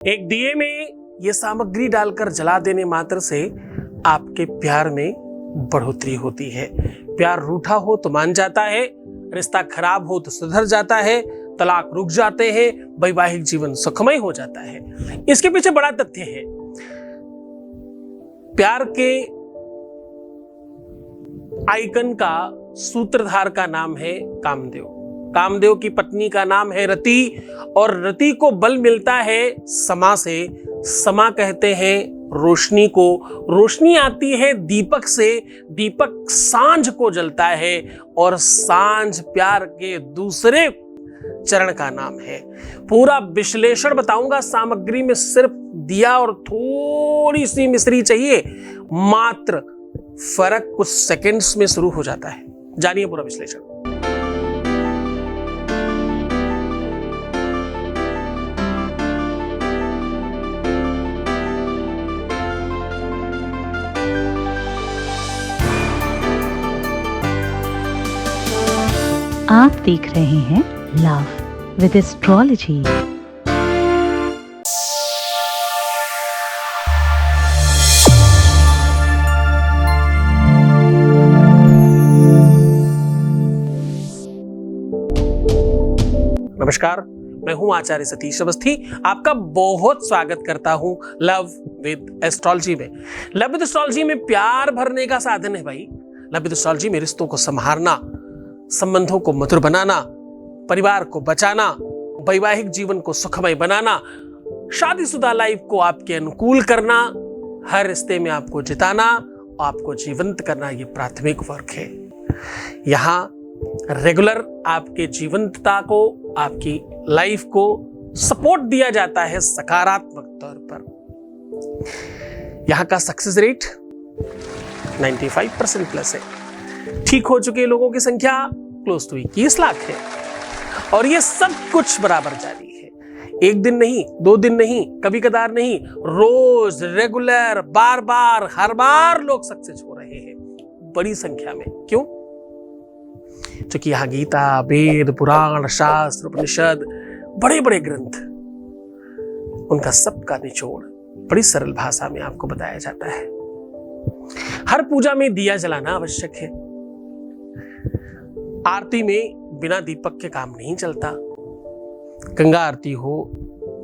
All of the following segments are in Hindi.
एक दिए में ये सामग्री डालकर जला देने मात्र से आपके प्यार में बढ़ोतरी होती है। प्यार रूठा हो तो मान जाता है, रिश्ता खराब हो तो सुधर जाता है, तलाक रुक जाते हैं, वैवाहिक जीवन सुखमय हो जाता है। इसके पीछे बड़ा तथ्य है। प्यार के आइकन का सूत्रधार का नाम है कामदेव। कामदेव की पत्नी का नाम है रति, और रति को बल मिलता है समा से। समा कहते हैं रोशनी को। रोशनी आती है दीपक से। दीपक सांझ को जलता है, और सांझ प्यार के दूसरे चरण का नाम है। पूरा विश्लेषण बताऊंगा। सामग्री में सिर्फ दिया और थोड़ी सी मिश्री चाहिए, मात्र फर्क कुछ सेकंड्स में शुरू हो जाता है। जानिए पूरा विश्लेषण। आप देख रहे हैं लव विद एस्ट्रोलॉजी। नमस्कार, मैं हूं आचार्य सतीश अवस्थी। आपका बहुत स्वागत करता हूं लव विद एस्ट्रोलॉजी में। लव विद एस्ट्रोलॉजी में प्यार भरने का साधन है भाई। लव विद एस्ट्रोलॉजी में रिश्तों को संभालना, संबंधों को मधुर बनाना, परिवार को बचाना, वैवाहिक जीवन को सुखमय बनाना, शादीशुदा लाइफ को आपके अनुकूल करना, हर रिश्ते में आपको जिताना, आपको जीवंत करना, ये प्राथमिक वर्क है। यहाँ रेगुलर आपके जीवंतता को, आपकी लाइफ को सपोर्ट दिया जाता है सकारात्मक तौर पर। यहाँ का सक्सेस रेट 95% प्लस है। ठीक हो चुके लोगों की संख्या क्लोज टू 21 लाख है, और ये सब कुछ बराबर जारी है। एक दिन नहीं, 2 दिन नहीं, कभी कदार नहीं, रोज रेगुलर, बार बार, हर बार लोग सक्सेस हो रहे हैं बड़ी संख्या में। क्यों? क्योंकि यहाँ गीता, वेद, पुराण, शास्त्र, उपनिषद, बड़े बड़े ग्रंथ, उनका सबका निचोड़ बड़ी सरल भाषा में आपको बताया जाता है। हर पूजा में दिया जलाना आवश्यक है। आरती में बिना दीपक के काम नहीं चलता। गंगा आरती हो,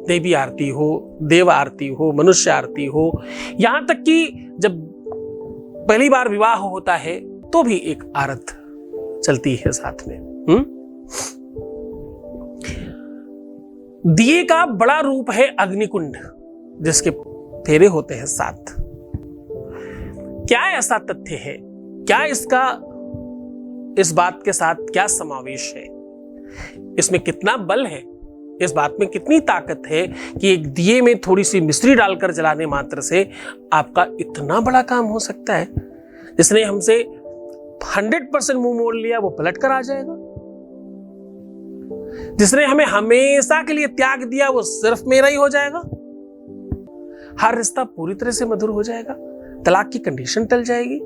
देवी आरती हो, देव आरती हो, मनुष्य आरती हो, यहां तक कि जब पहली बार विवाह होता है तो भी एक आरत चलती है साथ में। दिए का बड़ा रूप है अग्निकुंड, जिसके फेरे होते हैं 7। क्या ऐसा तथ्य है? क्या इस बात के साथ क्या समावेश है? इसमें कितना बल है? इस बात में कितनी ताकत है कि एक दिए में थोड़ी सी मिश्री डालकर जलाने मात्र से आपका इतना बड़ा काम हो सकता है? जिसने हमसे 100% मुंह मोड़ लिया वो पलट कर आ जाएगा। जिसने हमें हमेशा के लिए त्याग दिया वो सिर्फ मेरा ही हो जाएगा। हर रिश्ता पूरी तरह से मधुर हो जाएगा। तलाक की कंडीशन टल जाएगी।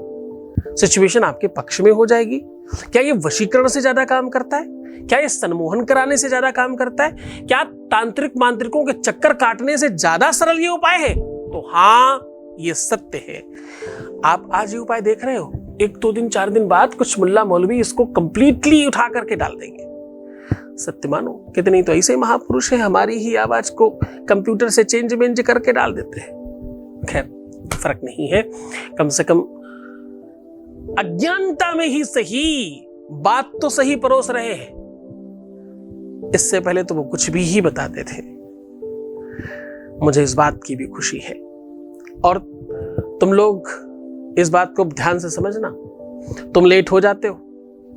सिचुएशन आपके पक्ष में हो जाएगी। क्या ये वशीकरण से ज्यादा काम करता है? क्या ये सम्मोहन कराने से ज्यादा काम करता है? क्या तांत्रिक मांत्रिकों के चक्कर काटने से ज्यादा सरल ये उपाय है? तो हाँ, ये सत्य है। आप आज ये उपाय देख रहे हो, 1-2 दिन 4 दिन बाद कुछ मुल्ला मौलवी इसको कंप्लीटली उठा करके डाल देंगे। सत्य मानो, कितने तो ऐसे महापुरुष हैं हमारी ही आवाज को कंप्यूटर से चेंज करके डाल देते हैं। खैर, फर्क नहीं है। कम से कम अज्ञानता में ही सही बात तो सही परोस रहे हैं। इससे पहले तो वो कुछ भी ही बताते थे। मुझे इस बात की भी खुशी है, और तुम लोग इस बात को ध्यान से समझना। तुम लेट हो जाते हो,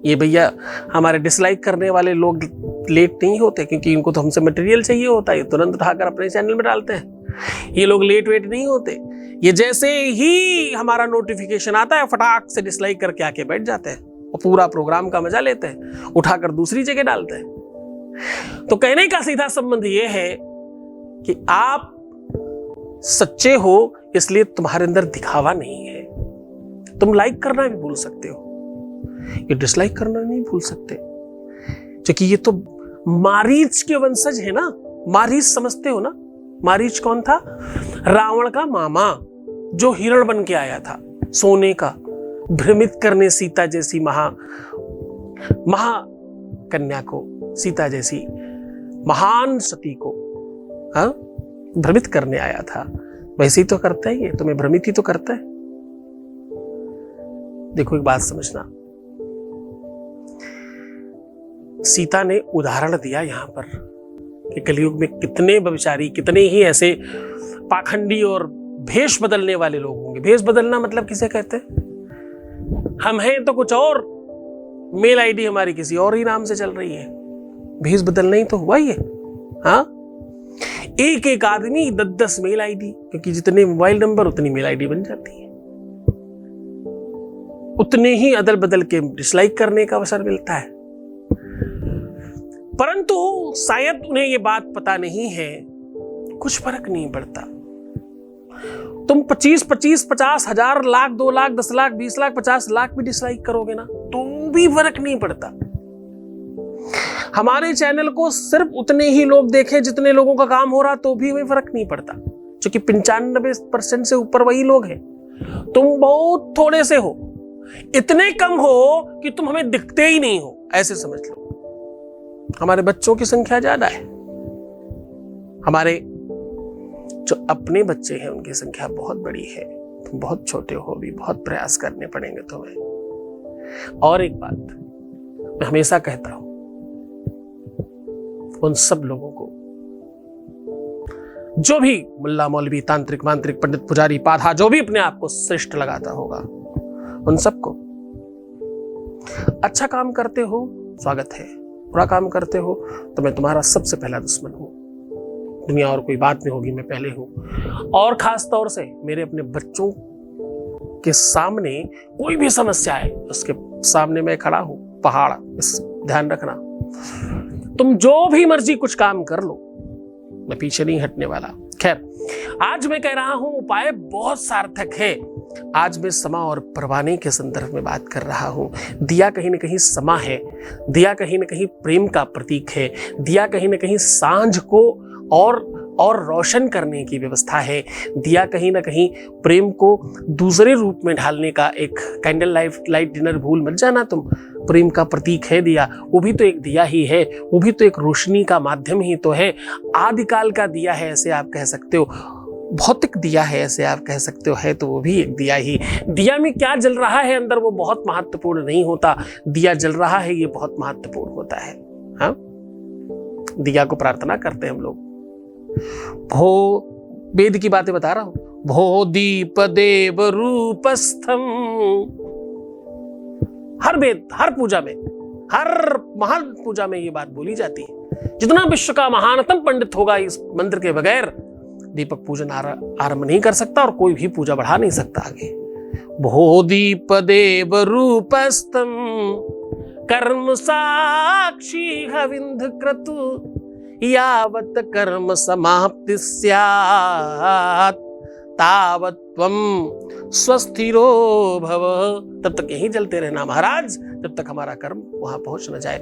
ये भैया हमारे डिसलाइक करने वाले लोग लेट नहीं होते, क्योंकि इनको तो हमसे मटेरियल चाहिए होता है, ये तुरंत उठाकर अपने चैनल में डालते हैं। ये लोग लेट वेट नहीं होते। ये जैसे ही हमारा नोटिफिकेशन आता है फटाक से डिसलाइक करके आके बैठ जाते हैं और पूरा प्रोग्राम का मजा लेते हैं, उठाकर दूसरी जगह डालते हैं। तो कहने का सीधा संबंध ये है कि आप सच्चे हो, इसलिए तुम्हारे अंदर दिखावा नहीं है। तुम लाइक करना भी भूल सकते हो, ये डिसलाइक करना नहीं भूल सकते, क्योंकि ये तो मारीच के वंशज है ना। मारीच समझते हो ना, मारीच कौन था? रावण का मामा, जो हिरण बन के आया था सोने का, भ्रमित करने सीता जैसी कन्या को, सीता जैसी महान सती को भ्रमित करने आया था। वैसे ही तो करता है ये, तुम्हें भ्रमित ही तो करता है। देखो एक बात समझना, सीता ने उदाहरण दिया यहां पर कि कलयुग में कितने व्यभिचारी, कितने ही ऐसे पाखंडी और भेष बदलने वाले लोग होंगे। भेष बदलना मतलब किसे कहते हैं? हम हैं तो कुछ और, मेल आईडी हमारी किसी और ही नाम से चल रही है। भेष बदलना ही तो हुआ ये। हाँ, एक एक आदमी 10-10 मेल आईडी, क्योंकि जितने मोबाइल नंबर उतनी मेल आईडी बन जाती है, उतने ही अदल बदल के डिसलाइक करने का अवसर मिलता है। परंतु शायद उन्हें यह बात पता नहीं है, कुछ फर्क नहीं पड़ता। तुम 25, 50 हजार, लाख, 2 लाख, 10 लाख, 20 लाख, 50 लाख भी डिसलाइक करोगे ना तो भी फर्क नहीं पड़ता। हमारे चैनल को सिर्फ उतने ही लोग देखें जितने लोगों का काम हो रहा, तो भी हमें फर्क नहीं पड़ता, क्योंकि 95% से ऊपर वही लोग हैं। तुम बहुत थोड़े से हो, इतने कम हो कि तुम हमें दिखते ही नहीं हो, ऐसे समझ लो। हमारे बच्चों की संख्या ज्यादा है, हमारे जो अपने बच्चे हैं उनकी संख्या बहुत बड़ी है। तुम बहुत छोटे हो, भी बहुत प्रयास करने पड़ेंगे तुम्हें। और एक बात मैं हमेशा कहता हूं, उन सब लोगों को जो भी मुल्ला मौलवी, तांत्रिक, मांत्रिक, पंडित, पुजारी, पाधा, जो भी अपने आप को श्रेष्ठ लगाता होगा, उन सबको अच्छा काम करते हो स्वागत है, बुरा काम करते हो तो मैं तुम्हारा सबसे पहला दुश्मन हूं। दुनिया और कोई बात नहीं होगी, मैं पहले हूं। और खास तौर से मेरे अपने बच्चों के सामने कोई भी समस्या है, उसके सामने मैं खड़ा हूं, पहाड़। इस ध्यान रखना, तुम जो भी मर्जी कुछ काम कर लो, मैं पीछे नहीं हटने वाला। खैर, आज मैं कह रहा हूं उपाय बहुत सार्थक है। आज मैं समा और परवाने के संदर्भ में बात कर रहा हूं। दिया कहीं न कहीं समा है, दिया कहीं न कहीं प्रेम का प्रतीक है, दिया कहीं न कहीं सांझ को और रोशन करने की व्यवस्था है, दिया कहीं ना कहीं प्रेम को दूसरे रूप में ढालने का एक कैंडल लाइट डिनर, भूल मत जाना तुम, प्रेम का प्रतीक है दिया, वो भी तो एक दिया ही है, वो भी तो एक रोशनी का माध्यम ही तो है। आदिकाल का दिया है ऐसे आप कह सकते हो, भौतिक दिया है ऐसे आप कह सकते हो, है तो वो भी एक दिया ही। दिया में क्या जल रहा है अंदर वो बहुत महत्वपूर्ण नहीं होता, दिया जल रहा है ये बहुत महत्वपूर्ण होता है। हाँ, दिया को प्रार्थना करते हैं हम लोग। भो, वेद की बातें बता रहा हूं, भो दीप देव रूपस्थम। हर वेद, हर पूजा में, हर महान पूजा में ये बात बोली जाती है। जितना विश्व का महानतम पंडित होगा, इस मंत्र के बगैर दीपक पूजन आरंभ नहीं कर सकता और कोई भी पूजा बढ़ा नहीं सकता आगे। भो दीप देव रूपस्थम कर्म साक्षी हविंध क्रतु यावत कर्म समाप्ति स्यात् तावत त्वम स्वस्थिरो भव। तब तक यहीं जलते रहना महाराज, जब तक हमारा कर्म वहां पहुंच न जाए।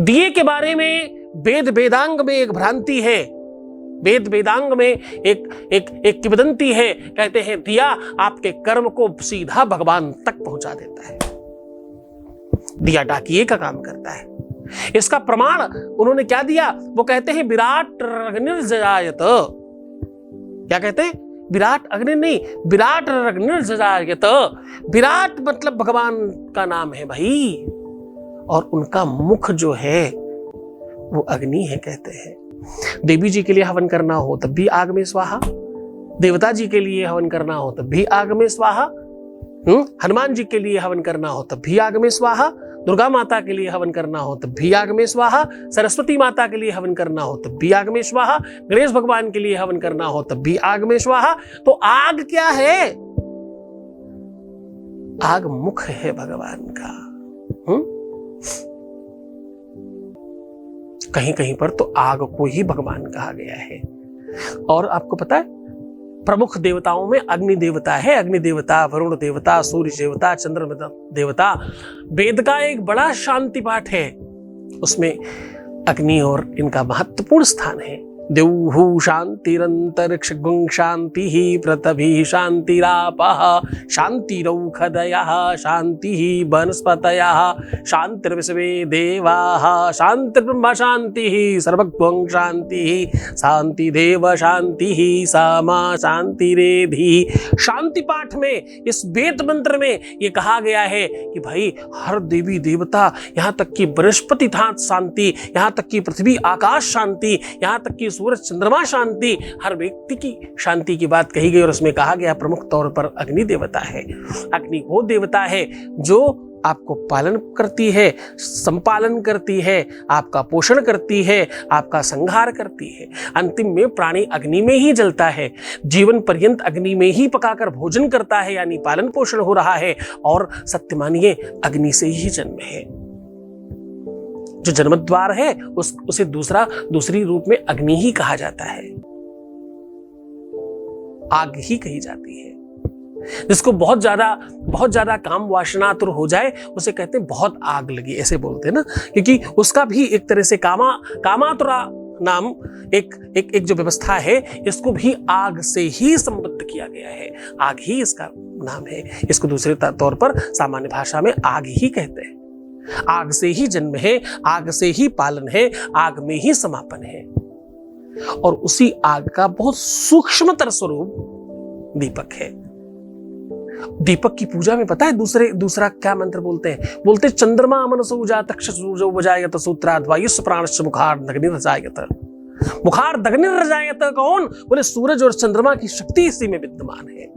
दिए के बारे में वेद वेदांग में एक भ्रांति है, वेद वेदांग में एक किंवदंती है। कहते हैं दिया आपके कर्म को सीधा भगवान तक पहुंचा देता है। दिया डाकिए का काम करता है। इसका प्रमाण उन्होंने क्या दिया? वो कहते हैं विराट अग्निर्जजायत। क्या कहते हैं? विराट अग्नि नहीं, विराट अग्निर्जजायत। विराट मतलब भगवान का नाम है भाई, और उनका मुख जो है वो अग्नि है। कहते हैं देवी जी के लिए हवन करना हो तब भी आग में स्वाहा, देवता जी के लिए हवन करना हो तब भी आग में स्वाहा, हनुमान जी के लिए हवन करना हो तब भी आग में स्वाहा, दुर्गा माता के लिए हवन करना हो तब भी आग में स्वाहा, सरस्वती माता के लिए हवन करना हो तब भी आग में स्वाहा, गणेश भगवान के लिए हवन करना हो तब भी आग में स्वाहा। तो आग क्या है? आग मुख है भगवान का। कहीं कहीं पर तो आग को ही भगवान कहा गया है। और आपको पता है प्रमुख देवताओं में अग्नि देवता है, अग्नि देवता, वरुण देवता, सूर्य देवता, चंद्र देवता। वेद का एक बड़ा शांति पाठ है, उसमें अग्नि और इनका महत्वपूर्ण स्थान है। द्यौः शान्तिरन्तरिक्षगुं शान्तिः पृथिवी शान्तिरापः शान्तिरौषधयः शान्तिः वनस्पतयः शान्तिर्विश्वे देवाः शान्तिर्ब्रह्म शान्तिः सर्वगुं शान्तिः शान्तिदेव शान्तिः सामा शान्तिरेधि। शांति पाठ में, इस वेद मंत्र में ये कहा गया है कि भाई हर देवी देवता, यहां तक कि बृहस्पति था शांति, यहां तक कि पृथ्वी आकाश शांति, यहां तक कि सूरज चंद्रमा शांति, हर व्यक्ति की शांति की बात कही गई। और उसमें कहा गया प्रमुख तौर पर अग्नि देवता है। अग्नि वो देवता है जो आपको पालन करती है, संपालन करती है, आपका पोषण करती है, आपका संहार करती है। अंतिम में प्राणी अग्नि में ही जलता है, जीवन पर्यंत अग्नि में ही पकाकर भोजन करता है, यानी पालन पोषण हो रहा है। और सत्य मानिए अग्नि से ही जन्म है। जो जन्मद्वार है उसे दूसरी रूप में अग्नि ही कहा जाता है, आग ही कही जाती है। जिसको बहुत ज्यादा काम वासनातुर हो जाए उसे कहते हैं बहुत आग लगी, ऐसे बोलते हैं ना, क्योंकि उसका भी एक तरह से कामातुरा नाम एक जो व्यवस्था है, इसको भी आग से ही संबद्ध किया गया है। आग ही इसका नाम है। इसको दूसरे तौर पर सामान्य भाषा में आग ही कहते हैं। आग से ही जन्म है, आग से ही पालन है, आग में ही समापन है। और उसी आग का बहुत सूक्ष्मतर स्वरूप दीपक है। दीपक की पूजा में पता है दूसरा क्या मंत्र बोलते हैं? बोलते चंद्रमा मनसो जातः सूर्यो वजायत सूत्राद् वायुस् प्राणश्च मुखार्दग्निर्जायत। मुखार्दग्निर्जायत कौन? बोले सूरज और चंद्रमा की शक्ति इसी में विद्यमान है।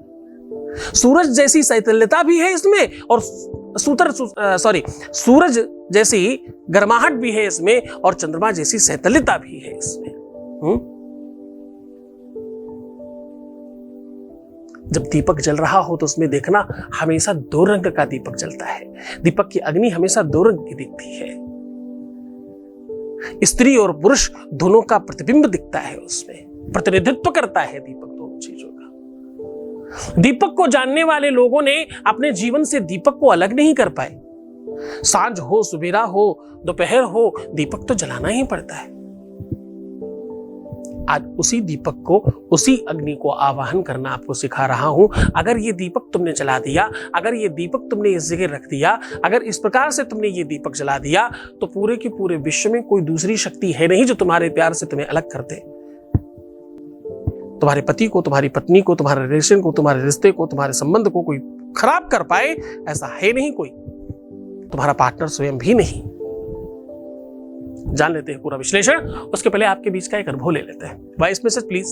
सूरज जैसी शैतल्यता भी है इसमें, और सूरज जैसी गर्माहट भी है इसमें, और चंद्रमा जैसी शैतल्यता भी है इसमें। जब दीपक जल रहा हो तो उसमें देखना हमेशा 2 रंग का दीपक जलता है। दीपक की अग्नि हमेशा 2 रंग की दिखती है। स्त्री और पुरुष दोनों का प्रतिबिंब दिखता है, उसमें प्रतिनिधित्व करता है दीपक दोनों चीजों का। दीपक को जानने वाले लोगों ने अपने जीवन से दीपक को अलग नहीं कर पाए। सांझ हो, सुबेरा हो, दोपहर हो, दीपक तो जलाना ही पड़ता है। आज उसी दीपक को, उसी अग्नि को आवाहन करना आपको सिखा रहा हूं। अगर ये दीपक तुमने जला दिया, अगर ये दीपक तुमने इस जगह रख दिया, अगर इस प्रकार से तुमने ये दीपक जला दिया, तो पूरे के पूरे विश्व में कोई दूसरी शक्ति है नहीं जो तुम्हारे प्यार से तुम्हें अलग कर दे। तुम्हारे पति को, तुम्हारी पत्नी को, तुम्हारे रिलेशन को, तुम्हारे रिश्ते को, तुम्हारे संबंध को कोई खराब कर पाए, ऐसा है नहीं कोई। तुम्हारा पार्टनर स्वयं भी नहीं। जान लेते हैं पूरा विश्लेषण। उसके पहले आपके बीच का एक अनुभव ले लेते हैं। Voice message please.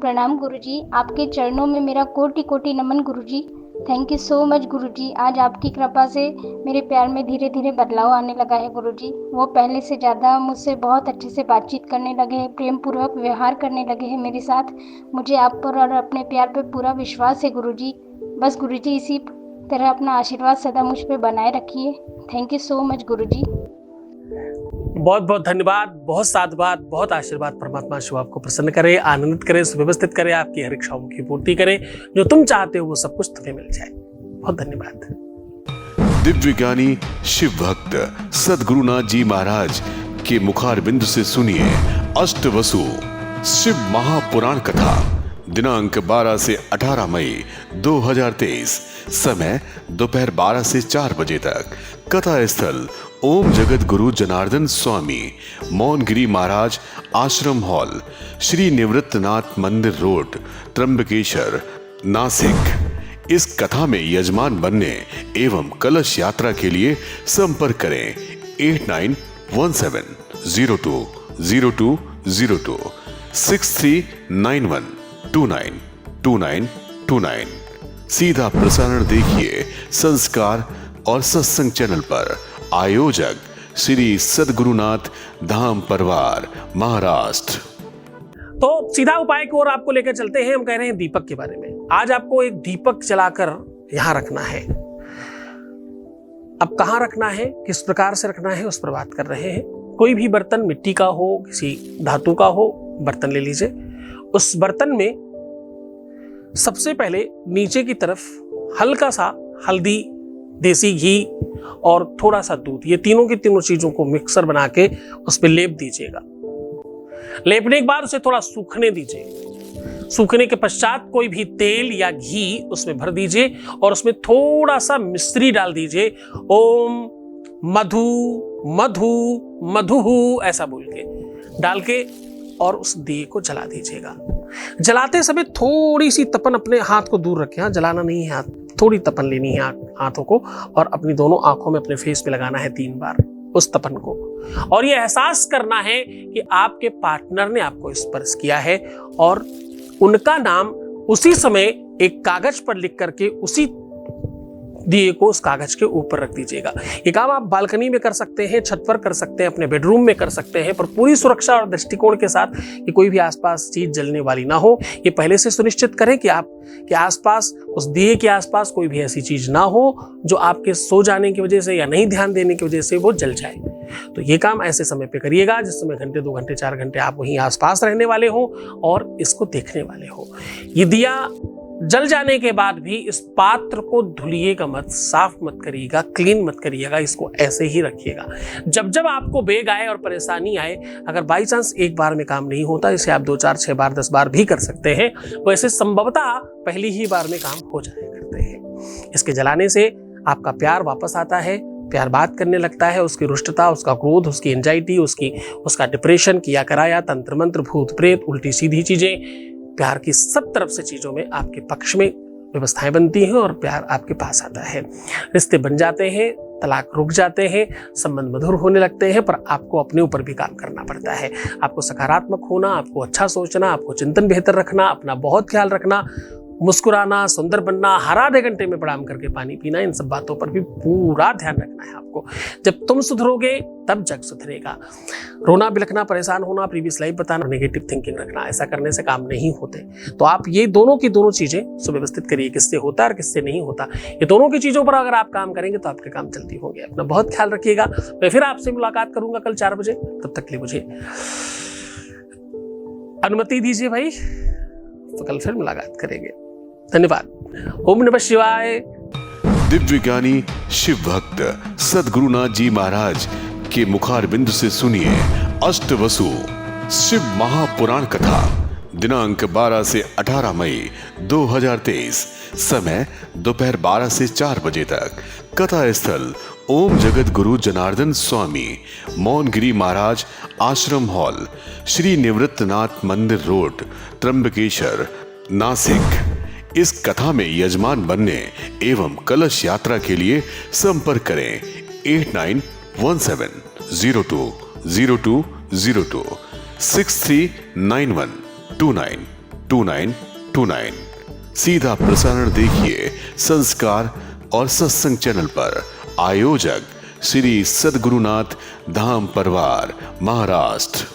प्रणाम गुरुजी, आपके चरणों में मेरा कोटि कोटि नमन गुरुजी। थैंक यू सो मच गुरुजी। आज आपकी कृपा से मेरे प्यार में धीरे धीरे बदलाव आने लगा है गुरुजी। वो पहले से ज़्यादा मुझसे बहुत अच्छे से बातचीत करने लगे हैं, प्रेम पूर्वक व्यवहार करने लगे हैं मेरे साथ। मुझे आप पर और अपने प्यार पर पूरा विश्वास है गुरुजी। बस गुरुजी इसी तरह अपना आशीर्वाद सदा मुझ पर बनाए रखिए। थैंक यू सो मच गुरुजी। बहुत बहुत धन्यवाद, बहुत साधुवाद, बहुत आशीर्वाद। परमात्मा शिव आपको प्रसन्न करे, आनंदित करे, सुव्यवस्थित करे, आपकी हर इच्छाओं की पूर्ति करे। जो तुम चाहते हो वो सब कुछ तुम्हें मिल जाए। बहुत धन्यवाद। दिव्य ज्ञानी शिव भक्त सद्गुरुनाथ जी महाराज के मुखार बिंदु से सुनिए अष्टवसु शिव महापुराण कथा। दिनांक 12 से 18 मई 2023, समय दोपहर 12 से 4 बजे तक। कथा स्थल ओम जगत गुरु जनार्दन स्वामी मौनगिरी महाराज आश्रम हॉल, श्री निवृत्तनाथ मंदिर रोड, त्र्यंबकेश्वर, नासिक। इस कथा में यजमान बनने एवं कलश यात्रा के लिए संपर्क करें 8917020202 6391292929। सीधा प्रसारण देखिए संस्कार और सत्संग चैनल पर। आयोजक श्री सद्गुरुनाथ धाम परिवार, महाराष्ट्र। तो सीधा उपाय की ओर आपको लेकर चलते हैं। हम कह रहे हैं दीपक के बारे में। आज आपको एक दीपक जलाकर यहां रखना है। अब कहां रखना है, किस प्रकार से रखना है, उस पर बात कर रहे हैं। कोई भी बर्तन, मिट्टी का हो, किसी धातु का हो, बर्तन ले लीजिए। उस बर्तन में सबसे पहले नीचे की तरफ हल्का सा हल्दी, देसी घी और थोड़ा सा दूध, ये तीनों की तीनों चीजों को मिक्सर बना के उस पर लेप दीजिएगा। लेपने के बाद उसे थोड़ा सूखने दीजिए। सूखने के पश्चात कोई भी तेल या घी उसमें भर दीजिए और उसमें थोड़ा सा मिश्री डाल दीजिए। ओम मधु मधु मधु ऐसा बोल के डाल के और उस दिए को जला दीजिएगा। जलाते समय थोड़ी सी तपन अपने हाथ को दूर रखें। जलाना नहीं है हाथ, थोड़ी तपन लेनी है हाथों को और अपनी दोनों आंखों में अपने फेस पे लगाना है 3 बार उस तपन को। और ये एहसास करना है कि आपके पार्टनर ने आपको स्पर्श किया है और उनका नाम उसी समय एक कागज पर लिख करके उसी दिए को उस कागज के ऊपर रख दीजिएगा। ये काम आप बालकनी में कर सकते हैं, छत पर कर सकते हैं, अपने बेडरूम में कर सकते हैं, पर पूरी सुरक्षा और दृष्टिकोण के साथ कि कोई भी आसपास चीज जलने वाली ना हो। ये पहले से सुनिश्चित करें कि आपके आसपास, उस दिए के आसपास कोई भी ऐसी चीज ना हो जो आपके सो जाने की वजह से या नहीं ध्यान देने की वजह से वो जल जाए। तो ये काम ऐसे समय पे करिएगा जिस समय घंटे 2 घंटे 4 घंटे आप वहीं आसपास रहने वाले हो और इसको देखने वाले हो। ये दिया जल जाने के बाद भी इस पात्र को धुलिएगा मत, साफ मत करिएगा, क्लीन मत करिएगा, इसको ऐसे ही रखिएगा। जब जब आपको बेग आए और परेशानी आए, अगर बाई चांस एक बार में काम नहीं होता, इसे आप 2 4 6 बार 10 बार भी कर सकते हैं। वैसे संभवतः पहली ही बार में काम हो जाया करते हैं। इसके जलाने से आपका प्यार वापस आता है, प्यार बात करने लगता है, उसकी रुष्टता, उसका क्रोध, उसकी एंजाइटी, उसका डिप्रेशन, किया कराया, तंत्र मंत्र, भूत प्रेत, उल्टी सीधी चीजें, प्यार की सब तरफ से चीजों में आपके पक्ष में व्यवस्थाएं बनती हैं और प्यार आपके पास आता है। रिश्ते बन जाते हैं, तलाक रुक जाते हैं, संबंध मधुर होने लगते हैं, पर आपको अपने ऊपर भी काम करना पड़ता है। आपको सकारात्मक होना, आपको अच्छा सोचना, आपको चिंतन बेहतर रखना, अपना बहुत ख्याल रखना, मुस्कुराना, सुंदर बनना, हर आधे घंटे में प्रणाम करके पानी पीना, इन सब बातों पर भी पूरा ध्यान रखना है आपको। जब तुम सुधरोगे तब जग सुधरेगा। रोना, बिलखना, परेशान होना, प्रीवियस लाइफ बताना, नेगेटिव थिंकिंग रखना, ऐसा करने से काम नहीं होते। तो आप ये दोनों की दोनों चीजें सुव्यवस्थित करिए, किससे होता है और किससे नहीं होता। ये दोनों की चीजों पर अगर आप काम करेंगे तो आपके काम जल्दी होंगे। अपना बहुत ख्याल रखिएगा। मैं फिर आपसे मुलाकात करूंगा कल 4 बजे। तब तक के लिए मुझे अनुमति दीजिए भाई, तो कल फिर मुलाकात करेंगे। धन्यवाद। ओम नमः शिवाय। दिव्य ज्ञानी शिव भक्त सद्गुरुनाथ जी महाराज के मुखारबिंद से सुनिए अष्टवसु शिव महापुराण कथा। दिनांक 12 से 18 मई 2023। समय दोपहर 12 से 4 बजे तक। कथा स्थल ओम जगत गुरु जनार्दन स्वामी, मौनगिरी महाराज आश्रम हॉल, श्री निवृत्तनाथ मंदिर रोड, त्र्यंबकेश्वर, नासिक। इस कथा में यजमान बनने एवं कलश यात्रा के लिए संपर्क करें 8917020202 6391292929। सीधा प्रसारण देखिए संस्कार और सत्संग चैनल पर। आयोजक श्री सद्गुरुनाथ धाम परिवार, महाराष्ट्र।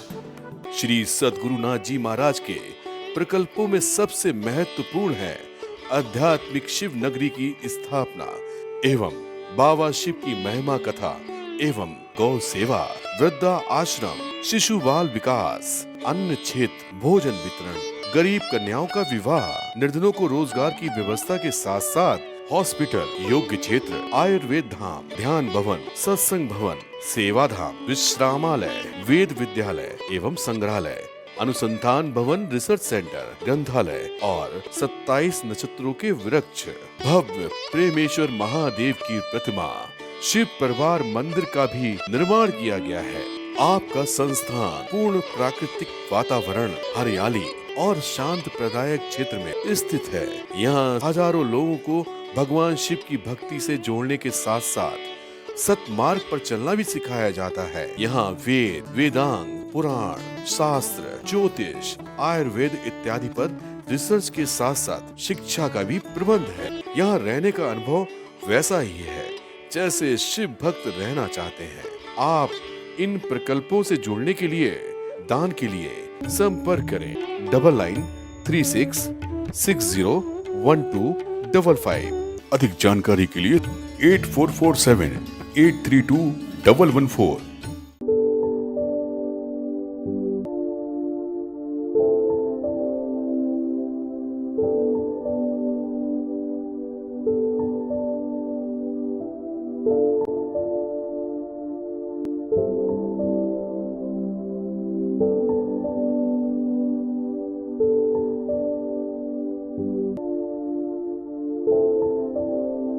श्री सद्गुरुनाथ जी महाराज के प्रकल्पों में सबसे महत्वपूर्ण है आध्यात्मिक शिव नगरी की स्थापना एवं बाबा शिव की महिमा कथा एवं गौ सेवा, वृद्धा आश्रम, शिशु बाल विकास, अन्न क्षेत्र, भोजन वितरण, गरीब कन्याओं का विवाह, निर्धनों को रोजगार की व्यवस्था के साथ साथ हॉस्पिटल, योग्य क्षेत्र, आयुर्वेद धाम, ध्यान भवन, सत्संग भवन, सेवा धाम, विश्रामालय, वेद विद्यालय एवं संग्रहालय, अनुसंधान भवन, रिसर्च सेंटर, ग्रंथालय और 27 नक्षत्रों के वृक्ष, भव्य प्रेमेश्वर महादेव की प्रतिमा, शिव परिवार मंदिर का भी निर्माण किया गया है। आपका संस्थान पूर्ण प्राकृतिक वातावरण, हरियाली और शांत प्रदायक क्षेत्र में स्थित है। यहाँ हजारों लोगों को भगवान शिव की भक्ति से जोड़ने के साथ साथ सतमार्ग पर चलना भी सिखाया जाता है। यहाँ वेद, वेदांग, पुराण, शास्त्र, ज्योतिष, आयुर्वेद इत्यादि पर रिसर्च के साथ साथ शिक्षा का भी प्रबंध है। यहाँ रहने का अनुभव वैसा ही है जैसे शिव भक्त रहना चाहते हैं। आप इन प्रकल्पों से जुड़ने के लिए, दान के लिए संपर्क करें 9936601255। अधिक जानकारी के लिए 8447832114।